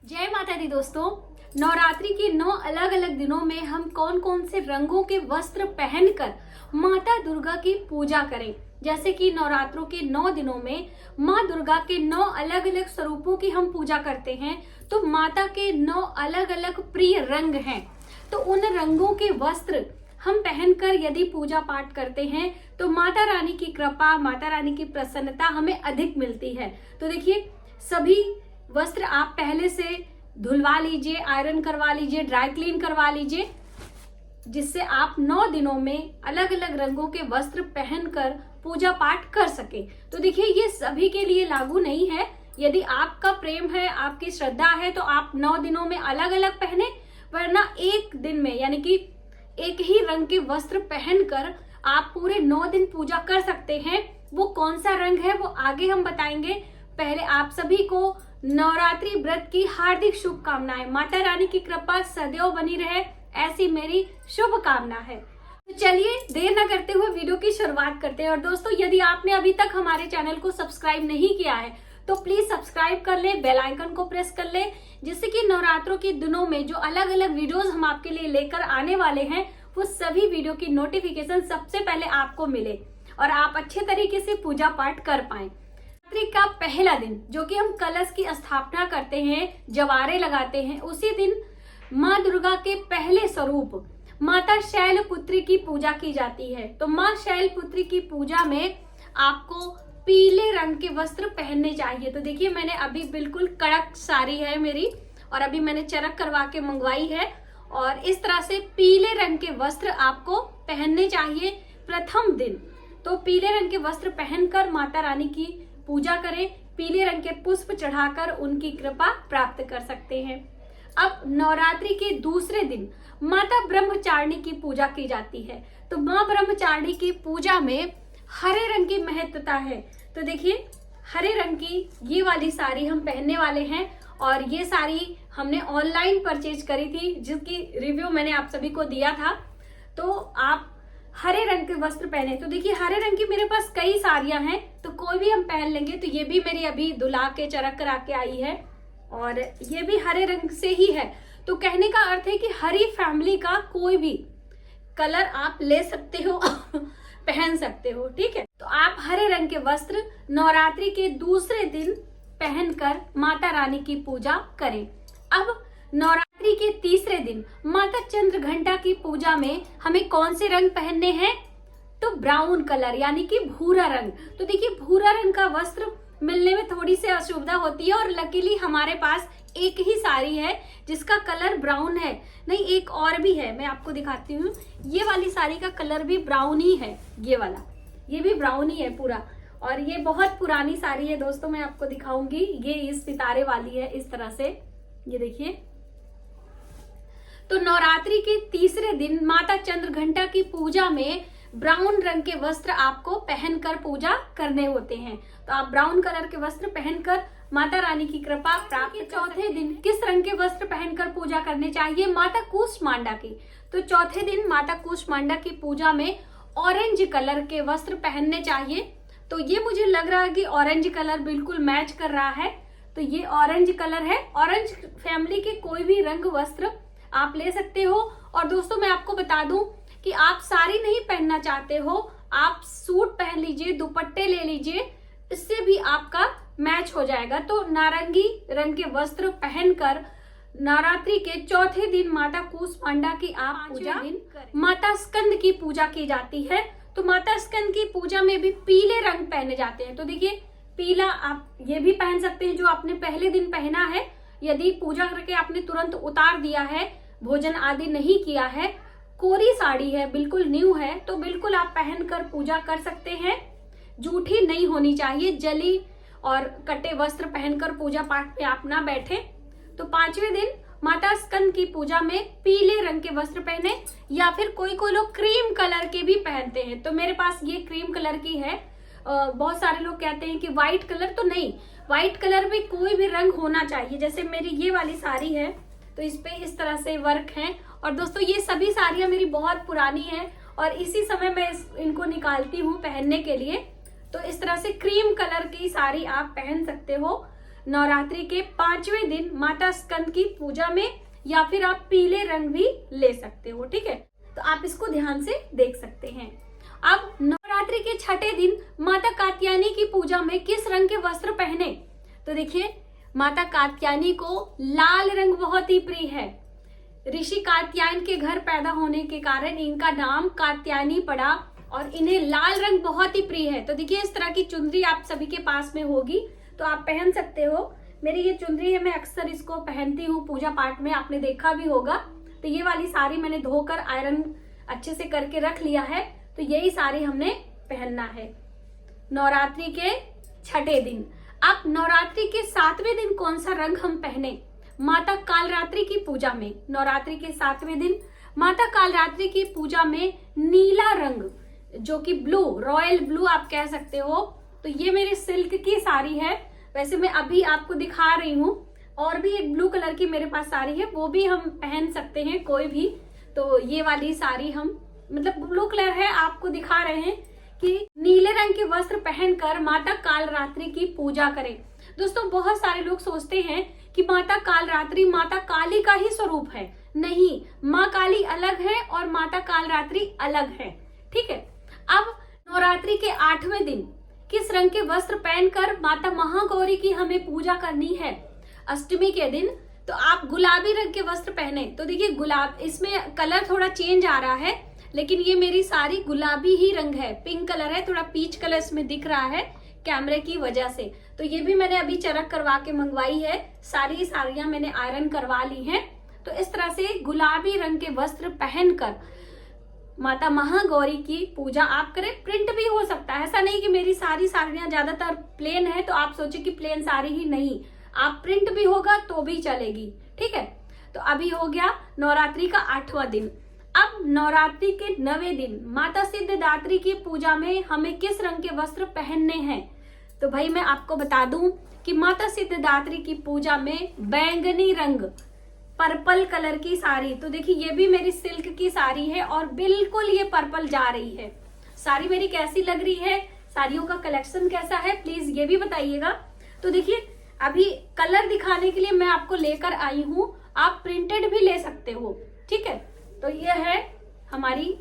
जय माता दी दोस्तों। नवरात्रि के 9 अलग अलग दिनों में हम कौन कौन से रंगों के वस्त्र पहनकर माता दुर्गा की पूजा करें। जैसे कि नवरात्रों के 9 दिनों में माँ दुर्गा के 9 अलग अलग स्वरूपों की हम पूजा करते हैं, तो माता के 9 अलग अलग प्रिय रंग हैं। तो उन रंगों के वस्त्र हम पहनकर यदि पूजा पाठ करते हैं तो माता रानी की कृपा, माता रानी की प्रसन्नता हमें अधिक मिलती है। तो देखिए, सभी वस्त्र आप पहले से धुलवा लीजिए, आयरन करवा लीजिए, ड्राई क्लीन करवा लीजिए, जिससे आप 9 दिनों में अलग अलग रंगों के वस्त्र पहनकर पूजा पाठ कर सके। तो देखिए, ये सभी के लिए लागू नहीं है। यदि आपका प्रेम है, आपकी श्रद्धा है, तो आप 9 दिनों में अलग अलग पहने, वरना एक दिन में यानी कि एक ही रंग के वस्त्र पहनकर आप पूरे 9 दिन पूजा कर सकते हैं। वो कौन सा रंग है वो आगे हम बताएंगे। पहले आप सभी को नवरात्रि व्रत की हार्दिक शुभकामनाएं। माता रानी की कृपा सदैव बनी रहे, ऐसी मेरी शुभ कामना है। तो चलिए देर न करते हुए वीडियो की शुरुआत करते हैं। और दोस्तों, यदि आपने अभी तक हमारे चैनल को सब्सक्राइब नहीं किया है तो प्लीज सब्सक्राइब कर ले, बेल आइकन को प्रेस कर ले, जिससे कि नवरात्रों के दिनों में जो अलग अलग वीडियोस हम आपके लिए लेकर आने वाले हैं वो सभी वीडियो की नोटिफिकेशन सबसे पहले आपको मिले और आप अच्छे तरीके से पूजा पाठ कर पाएं। नवरात्रि का पहला दिन, जो कि हम कलश की स्थापना करते हैं, जवारे लगाते हैं, उसी दिन माँ दुर्गा के पहले स्वरूप माता शैलपुत्री की पूजा की जाती है। तो माँ शैलपुत्री की पूजा में आपको पीले रंग के वस्त्र पहनने चाहिए। तो देखिए, मैंने अभी बिल्कुल कड़क साड़ी है मेरी, और अभी मैंने चरक करवा के मंगवाई है, और इस तरह से पीले रंग के वस्त्र आपको पहनने चाहिए प्रथम दिन। तो पीले रंग के वस्त्र पहनकर माता रानी की पूजा करें, पीले रंग के पुष्प चढ़ाकर उनकी कृपा प्राप्त कर सकते हैं। अब नवरात्रि के दूसरे दिन माता ब्रह्मचारिणी की पूजा की जाती है। तो माँ ब्रह्मचारिणी की पूजा में हरे रंग की महत्वता है। तो देखिए, हरे रंग की ये वाली साड़ी हम पहनने वाले हैं, और ये साड़ी हमने ऑनलाइन परचेज करी थी, जिसकी रिव्यू मैंने आप सभी को दिया था। तो आप हरे रंग के वस्त्र पहने। तो देखिए, हरे रंग की मेरे पास कई साड़ियां हैं, तो कोई भी हम पहन लेंगे। तो ये भी मेरी अभी दुला के चरक करा के आई है, और ये भी हरे रंग से ही है। तो कहने का अर्थ है कि हरी फैमिली का कोई भी कलर आप ले सकते हो पहन सकते हो, ठीक है। तो आप हरे रंग के वस्त्र नवरात्रि के दूसरे दिन पहनकर माता रानी की पूजा करें। अब नवरात्रि के तीसरे दिन माता चंद्र घंटा की पूजा में हमें कौन से रंग पहनने हैं? तो ब्राउन कलर यानी कि भूरा रंग। तो देखिए, भूरा रंग का वस्त्र मिलने में थोड़ी सी असुविधा होती है, और लकीली हमारे पास एक ही साड़ी है जिसका कलर ब्राउन है। नहीं, एक और भी है, मैं आपको दिखाती हूँ। ये वाली साड़ी का कलर भी ब्राउन ही है, ये वाला, ये भी ब्राउन ही है पूरा। और ये बहुत पुरानी साड़ी है दोस्तों, मैं आपको दिखाऊंगी। ये इस सितारे वाली है, इस तरह से, ये देखिए। तो नवरात्रि के तीसरे दिन माता चंद्र घंटा की पूजा में ब्राउन रंग के वस्त्र आपको पहनकर पूजा करने होते हैं। तो आप ब्राउन कलर के वस्त्र पहनकर माता रानी की कृपा प्राप्त। चौथे दिन किस रंग के वस्त्र पहनकर पूजा करने चाहिए? माता कूष्मांडा की। तो चौथे दिन माता कूष्मांडा की पूजा में ऑरेंज कलर के वस्त्र पहनने चाहिए। तो ये मुझे लग रहा है कि ऑरेंज कलर बिल्कुल मैच कर रहा है। तो ये ऑरेंज कलर है। ऑरेंज फैमिली के कोई भी रंग वस्त्र आप ले सकते हो। और दोस्तों, मैं आपको बता दूं कि आप साड़ी नहीं पहनना चाहते हो, आप सूट पहन लीजिए, दुपट्टे ले लीजिए, इससे भी आपका मैच हो जाएगा। तो नारंगी रंग के वस्त्र पहनकर नवरात्रि के चौथे दिन माता कूष्मांडा की आप पूजा करें। माता स्कंद की पूजा की जाती है। तो माता स्कंद की पूजा में भी पीले रंग पहने जाते हैं। तो देखिए, पीला आप ये भी पहन सकते हैं जो आपने पहले दिन पहना है। यदि पूजा करके आपने तुरंत उतार दिया है, भोजन आदि नहीं किया है, कोरी साड़ी है, बिल्कुल न्यू है, तो बिल्कुल आप पहनकर पूजा कर सकते हैं। जूठी नहीं होनी चाहिए, जली और कटे वस्त्र पहनकर पूजा पाठ में आप ना बैठे। तो पांचवें दिन माता स्कंद की पूजा में पीले रंग के वस्त्र पहने, या फिर कोई कोई लोग क्रीम कलर के भी पहनते हैं। तो मेरे पास ये क्रीम कलर की है। बहुत सारे लोग कहते हैं कि व्हाइट कलर, तो नहीं, व्हाइट कलर में कोई भी रंग होना चाहिए। जैसे मेरी ये वाली साड़ी है, तो इस पे इस तरह से वर्क है। और दोस्तों, ये सभी साड़ियां मेरी बहुत पुरानी है, और इसी समय मैं इनको निकालती हूँ पहनने के लिए। तो इस तरह से क्रीम कलर की साड़ी आप पहन सकते हो। नवरात्रि के 5वें दिन माता स्कंद की पूजा में, या फिर आप पीले रंग भी ले सकते हो। ठीक है, तो आप इसको ध्यान से देख सकते हैं। अब नवरात्रि के 6ठे दिन माता कात्यायनी की पूजा में किस रंग के वस्त्र पहने? तो देखिए, माता कात्यायनी को लाल रंग बहुत ही प्रिय है। ऋषि कात्यायन के घर पैदा होने के कारण इनका नाम कात्यायनी पड़ा और इन्हें लाल रंग बहुत ही प्रिय है। तो देखिए, इस तरह की चुनरी आप सभी के पास में होगी, तो आप पहन सकते हो। मेरी ये चुनरी है, मैं अक्सर इसको पहनती हूँ पूजा पाठ में, आपने देखा भी होगा। तो ये वाली साड़ी मैंने धोकर आयरन अच्छे से करके रख लिया है, तो यही साड़ी हमने पहनना है नवरात्रि के 6ठे दिन। अब नवरात्रि के 7वें दिन कौन सा रंग हम पहने? माता कालरात्रि की पूजा में, नवरात्रि के 7वें दिन माता कालरात्रि की पूजा में नीला रंग, जो कि ब्लू, रॉयल ब्लू आप कह सकते हो। तो ये मेरी सिल्क की साड़ी है, वैसे मैं अभी आपको दिखा रही हूँ। और भी एक ब्लू कलर की मेरे पास साड़ी है, वो भी हम पहन सकते हैं कोई भी। तो ये वाली साड़ी हम, मतलब ब्लू कलर है, आपको दिखा रहे हैं कि नीले रंग के वस्त्र पहनकर माता कालरात्रि की पूजा करें। दोस्तों, बहुत सारे लोग सोचते हैं कि माता कालरात्रि माता काली का ही स्वरूप है। नहीं, माँ काली अलग है और माता कालरात्रि अलग है। ठीक है, अब नवरात्रि के 8वें दिन किस रंग के वस्त्र पहनकर माता महागौरी की हमें पूजा करनी है? अष्टमी के दिन तो आप गुलाबी रंग के वस्त्र पहने। तो देखिए, गुलाब, इसमें कलर थोड़ा चेंज आ रहा है, लेकिन ये मेरी साड़ी गुलाबी ही रंग है, पिंक कलर है, थोड़ा पीच कलर इसमें दिख रहा है कैमरे की वजह से। तो ये भी मैंने अभी चरक करवा के मंगवाई है। सारी साड़ियां मैंने आयरन करवा ली हैं। तो इस तरह से गुलाबी रंग के वस्त्र पहनकर माता महागौरी की पूजा आप करें। प्रिंट भी हो सकता है, ऐसा नहीं कि मेरी सारी साड़ियां ज्यादातर प्लेन है तो आप सोचे कि प्लेन साड़ी ही, नहीं, आप प्रिंट भी होगा तो भी चलेगी। ठीक है, तो अभी हो गया नवरात्रि का 8वां दिन। अब नवरात्रि के 9वें दिन माता सिद्धिदात्री की पूजा में हमें किस रंग के वस्त्र पहनने हैं? तो भाई मैं आपको बता दूं कि माता सिद्धिदात्री की पूजा में बैंगनी रंग, पर्पल कलर की साड़ी, तो देखिए ये भी मेरी सिल्क की साड़ी है और बिल्कुल ये पर्पल जा रही है। साड़ी मेरी कैसी लग रही है, साड़ियों का कलेक्शन कैसा है, प्लीज ये भी बताइएगा। तो देखिए, अभी कलर दिखाने के लिए मैं आपको लेकर आई हूँ, आप प्रिंटेड भी ले सकते हो। ठीक है, तो ये है हमारी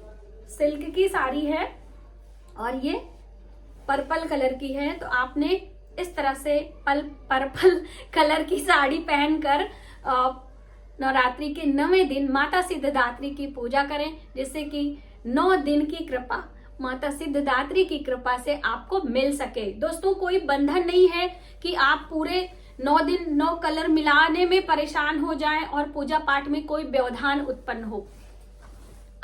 सिल्क की साड़ी है और ये पर्पल कलर की है। तो आपने इस तरह से पर्पल कलर की साड़ी पहनकर नवरात्रि के 9वें दिन माता सिद्धिदात्री की पूजा करें, जिससे कि 9 दिन की कृपा माता सिद्धिदात्री की कृपा से आपको मिल सके। दोस्तों, कोई बंधन नहीं है कि आप पूरे 9 दिन 9 कलर मिलाने में परेशान हो जाएं और पूजा पाठ में कोई व्यवधान उत्पन्न हो।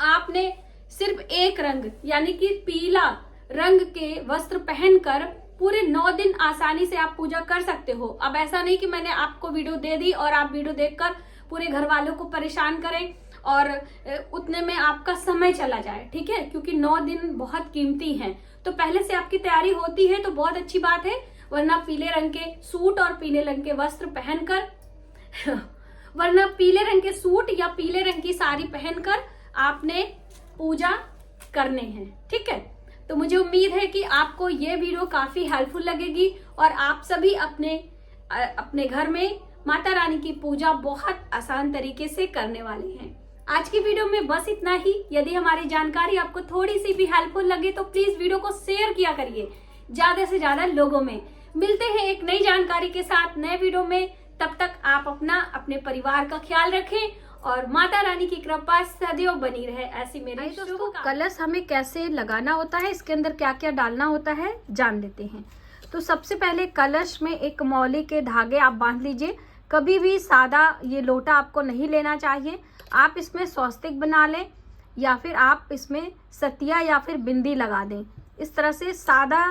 आपने सिर्फ एक रंग यानी कि पीला रंग के वस्त्र पहनकर पूरे 9 दिन आसानी से आप पूजा कर सकते हो। अब ऐसा नहीं कि मैंने आपको वीडियो दे दी और आप वीडियो देखकर पूरे घर वालों को परेशान करें और उतने में आपका समय चला जाए। ठीक है, क्योंकि 9 दिन बहुत कीमती हैं, तो पहले से आपकी तैयारी होती है तो बहुत अच्छी बात है। वरना पीले रंग के सूट और पीले रंग के वस्त्र पहनकर वरना पीले रंग के सूट या पीले रंग की साड़ी पहनकर आपने पूजा करने हैं। ठीक है, तो मुझे उम्मीद है कि आपको ये वीडियो काफी हेल्पफुल लगेगी और आप सभी अपने घर में माता रानी की पूजा बहुत आसान तरीके से करने वाले हैं। आज की वीडियो में बस इतना ही। यदि हमारी जानकारी आपको थोड़ी सी भी हेल्पफुल लगे तो प्लीज वीडियो को शेयर किया करिए ज्यादा से ज्यादा लोगों में। मिलते हैं एक नई जानकारी के साथ नए वीडियो में। तब तक आप अपने परिवार का ख्याल रखें और माता रानी की कृपा सदैव बनी रहे, ऐसी मेरी दोस्तों। कलश हमें कैसे लगाना होता है, इसके अंदर क्या क्या डालना होता है, जान लेते हैं। तो सबसे पहले कलश में एक मौली के धागे आप बांध लीजिए। कभी भी सादा ये लोटा आपको नहीं लेना चाहिए। आप इसमें स्वस्तिक बना लें या फिर आप इसमें सतिया या फिर बिंदी लगा दें। इस तरह से सादा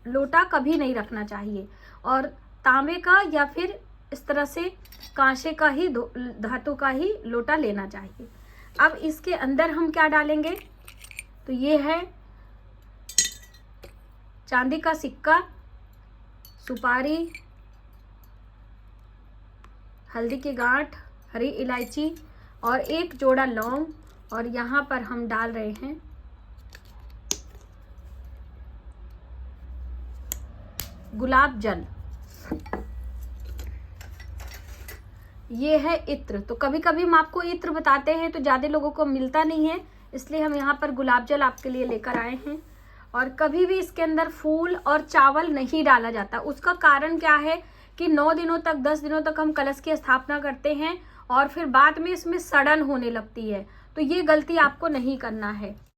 लोटा कभी नहीं रखना चाहिए और तांबे का या फिर इस तरह से कांसे का ही धातु का ही लोटा लेना चाहिए। अब इसके अंदर हम क्या डालेंगे, तो ये है चांदी का सिक्का, सुपारी, हल्दी की गांठ, हरी इलायची और एक जोड़ा लौंग, और यहाँ पर हम डाल रहे हैं गुलाब जल। ये है इत्र। तो कभी कभी हम आपको इत्र बताते हैं तो ज्यादा लोगों को मिलता नहीं है, इसलिए हम यहाँ पर गुलाब जल आपके लिए लेकर आए हैं। और कभी भी इसके अंदर फूल और चावल नहीं डाला जाता। उसका कारण क्या है कि 9 दिनों तक 10 दिनों तक हम कलश की स्थापना करते हैं और फिर बाद में इसमें सड़न होने लगती है, तो ये गलती आपको नहीं करना है।